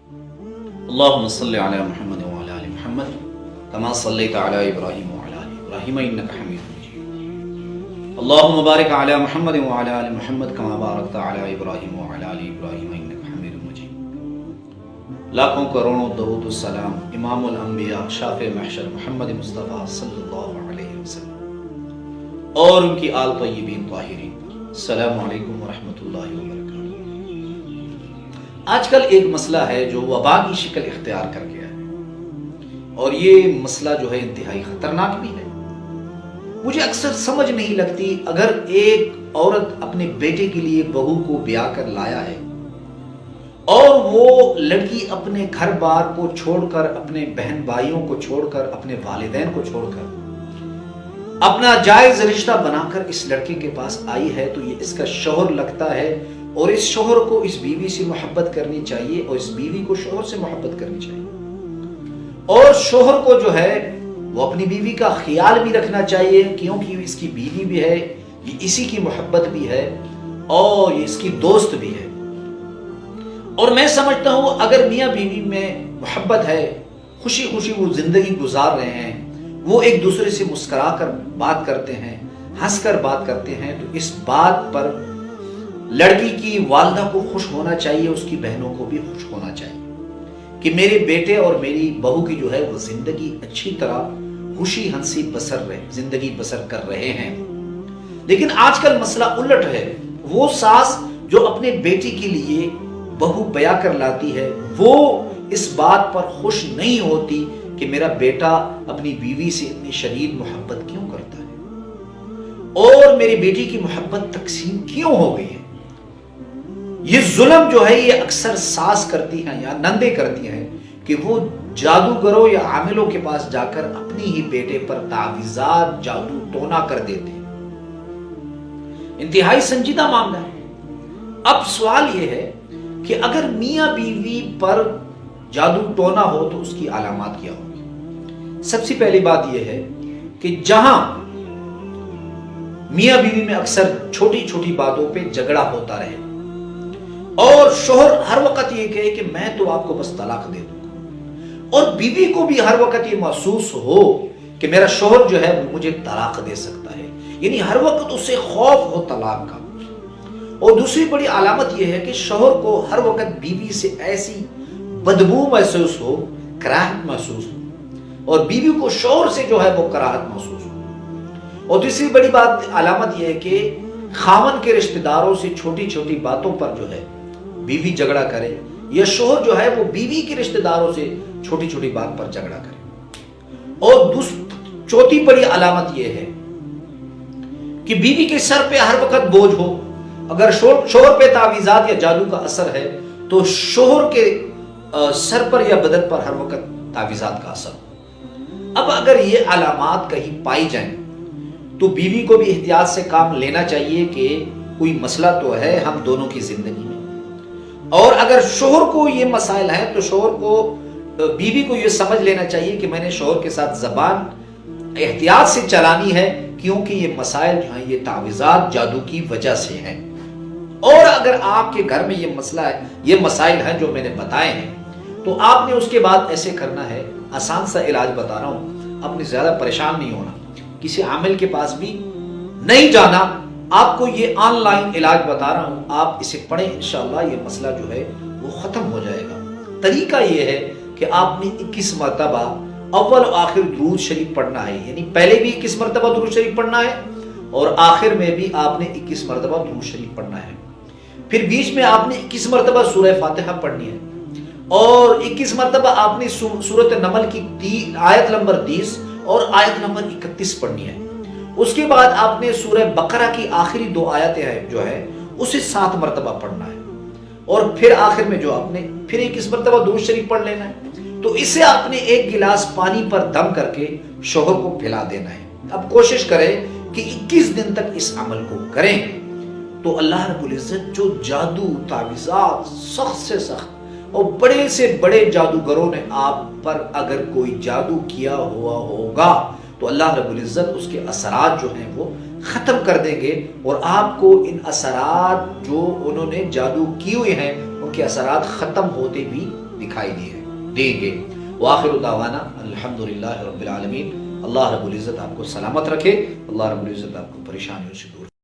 اللهم صل على محمد وعلى آل محمد كما صليت على إبراهيم وعلى آل إبراهيم إنك حميد مجيد اللهم بارك على محمد وعلى آل محمد كما باركت على إبراهيم وعلى آل إبراهيم إنك حميد مجيد لاکھوں کروڑوں درود و سلام امام الانبیاء شافع محشر محمد مصطفیٰ صلی اللہ علیہ وسلم اور ان کی آل طیبین طاہرین پر۔ السلام علیکم ورحمۃ اللہ وبرکاتہ۔ آج کل ایک مسئلہ ہے جو وبا کی شکل اختیار کر گیا ہے، اور یہ مسئلہ جو ہے انتہائی خطرناک بھی ہے۔ مجھے اکثر سمجھ نہیں لگتی، اگر ایک عورت اپنے بیٹے کے لیے بہو کو بیاہ کر لایا ہے اور وہ لڑکی اپنے گھر بار کو چھوڑ کر، اپنے بہن بھائیوں کو چھوڑ کر، اپنے والدین کو چھوڑ کر اپنا جائز رشتہ بنا کر اس لڑکے کے پاس آئی ہے، تو یہ اس کا شوہر لگتا ہے، اور اس شوہر کو اس بیوی سے محبت کرنی چاہیے، اور اس بیوی کو شوہر سے محبت کرنی چاہیے، اور شوہر کو جو ہے وہ اپنی بیوی کا خیال بھی رکھنا چاہیے، کیونکہ اس کی بیوی بھی ہے، یہ اسی کی محبت بھی ہے، اور یہ اس کی دوست بھی ہے۔ اور میں سمجھتا ہوں اگر میاں بیوی میں محبت ہے، خوشی خوشی وہ زندگی گزار رہے ہیں، وہ ایک دوسرے سے مسکرا کر بات کرتے ہیں، ہنس کر بات کرتے ہیں، تو اس بات پر لڑکی کی والدہ کو خوش ہونا چاہیے، اس کی بہنوں کو بھی خوش ہونا چاہیے کہ میرے بیٹے اور میری بہو کی جو ہے وہ زندگی اچھی طرح خوشی ہنسی زندگی بسر کر رہے ہیں۔ لیکن آج کل مسئلہ الٹ ہے، وہ ساس جو اپنے بیٹی کے لیے بہو بیاہ کر لاتی ہے، وہ اس بات پر خوش نہیں ہوتی کہ میرا بیٹا اپنی بیوی سے اتنی شدید محبت کیوں کرتا ہے، اور میری بیٹی کی محبت تقسیم کیوں ہو گئی ہے۔ یہ ظلم جو ہے یہ اکثر ساس کرتی ہیں یا نندے کرتی ہیں کہ وہ جادوگروں یا عاملوں کے پاس جا کر اپنی ہی بیٹے پر تعویذات جادو ٹونا کر دیتے ہیں۔ انتہائی سنجیدہ معاملہ ہے۔ اب سوال یہ ہے کہ اگر میاں بیوی پر جادو ٹونا ہو تو اس کی علامات کیا ہوگی؟ سب سے پہلی بات یہ ہے کہ جہاں میاں بیوی میں اکثر چھوٹی چھوٹی باتوں پہ جھگڑا ہوتا رہے، اور شوہر ہر وقت یہ کہے کہ میں تو آپ کو بس طلاق دے دوں گا، اور بیوی کو بھی ہر وقت یہ محسوس ہو کہ میرا شوہر جو ہے وہ مجھے طلاق دے سکتا ہے، یعنی ہر وقت اسے خوف ہو طلاق کا۔ اور دوسری بڑی علامت یہ ہے کہ شوہر کو ہر وقت بیوی سے ایسی بدبو محسوس ہو، کراہت محسوس ہو، اور بیوی کو شوہر سے جو ہے وہ کراہت محسوس ہو۔ اور تیسری بڑی بات علامت یہ ہے کہ خاوند کے رشتہ داروں سے چھوٹی چھوٹی باتوں پر جو ہے بیوی جھگڑا کرے، یا شوہر جو ہے وہ بیوی کے رشتہ داروں سے چھوٹی چھوٹی بات پر جھگڑا کرے۔ اور چوتھی بڑی علامت یہ ہے کہ بیوی کے سر پہ ہر وقت بوجھ ہو۔ اگر شوہر پہ تعویذات یا جادو کا اثر ہے تو شوہر کے سر پر یا بدن پر ہر وقت تعویذات کا اثر ہو۔ اب اگر یہ علامات کہیں پائی جائیں تو بیوی کو بھی احتیاط سے کام لینا چاہیے کہ کوئی مسئلہ تو ہے ہم دونوں کی زندگی میں، اور اگر شوہر کو یہ مسائل ہیں تو شوہر کو بیوی کو یہ سمجھ لینا چاہیے کہ میں نے شوہر کے ساتھ زبان احتیاط سے چلانی ہے، کیونکہ یہ مسائل جو ہیں یہ تعویذات جادو کی وجہ سے ہیں۔ اور اگر آپ کے گھر میں یہ مسئلہ ہے، یہ مسائل ہیں جو میں نے بتائے ہیں، تو آپ نے اس کے بعد ایسے کرنا ہے، آسان سا علاج بتا رہا ہوں، آپ نے زیادہ پریشان نہیں ہونا، کسی عامل کے پاس بھی نہیں جانا، آپ کو یہ آن لائن علاج بتا رہا ہوں، آپ اسے پڑھیں، انشاءاللہ یہ مسئلہ جو ہے وہ ختم ہو جائے گا۔ طریقہ یہ ہے کہ آپ نے 21 مرتبہ اول و آخر درود شریف پڑھنا ہے، یعنی پہلے بھی 21 مرتبہ درود شریف پڑھنا ہے، اور آخر میں بھی آپ نے 21 مرتبہ درود شریف پڑھنا ہے۔ پھر بیچ میں آپ نے 21 مرتبہ سورہ فاتحہ پڑھنی ہے، اور 21 مرتبہ آپ نے سورۃ نمل کی آیت نمبر 30 اور آیت نمبر 31 پڑھنی ہے۔ اس کے بعد آپ نے سورہ بقرہ کی آخری 2 آیتیں ہیں جو ہے اسے 7 مرتبہ پڑھنا ہے، اور پھر آخر میں جو آپ نے پھر 21 مرتبہ درود شریف پڑھ لینا ہے۔ تو اسے آپ نے 1 گلاس پانی پر دم کر کے شوہر کو پھیلا دینا ہے۔ اب کوشش کریں کہ 21 دن تک اس عمل کو کریں، تو اللہ رب العزت جو جادو تعویذات سخت سے سخت اور بڑے سے بڑے جادوگروں نے آپ پر اگر کوئی جادو کیا ہوا ہوگا تو اللہ رب العزت اس کے اثرات جو ہیں وہ ختم کر دیں گے، اور آپ کو ان اثرات جو انہوں نے جادو کی ہوئے ہیں ان کے اثرات ختم ہوتے بھی دکھائی دیں گے. وآخر دعوانا الحمدللہ رب العالمین. اللہ رب العزت آپ کو سلامت رکھے، اللہ رب العزت آپ کو پریشانیوں سے دور